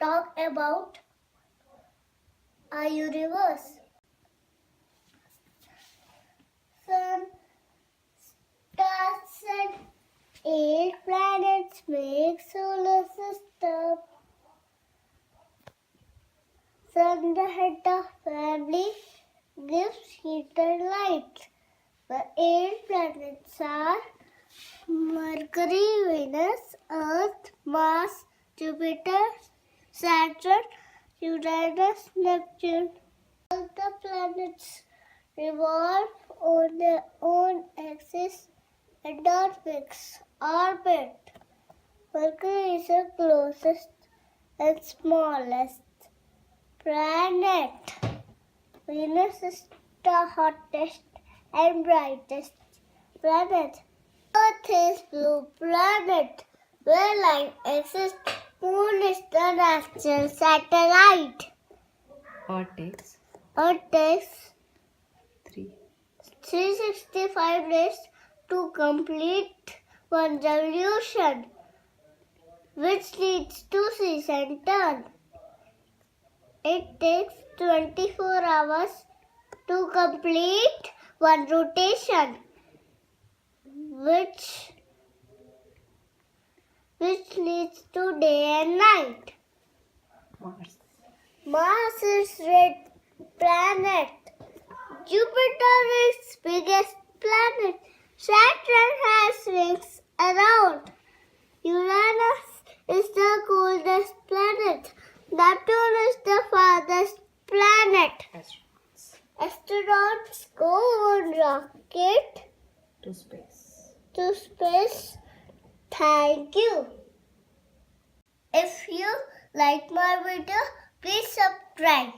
talk about our universe. Sun, stars, and 8 planets make solar system. Sun, the head of family, gives heat and light. The 8 planets are Mercury, Venus, Earth, Mars, Jupiter, Saturn, Uranus, Neptune. All the planets revolve on their own axis and don't fix orbit. Mercury is the closest and smallest planet. Venus is the hottest and brightest planet. Earth is blue planet where life exists. Moon is the natural satellite. Earth takes 365 days to complete one revolution, which leads to season turn. It takes 24 hours to complete one rotation, which leads to day and night. Mars is red planet. Jupiter is biggest planet. Saturn has rings around. Uranus is the coldest planet. Neptune is the farthest planet. Astronauts go on rocket to space. Thank you. If you like my video, please subscribe.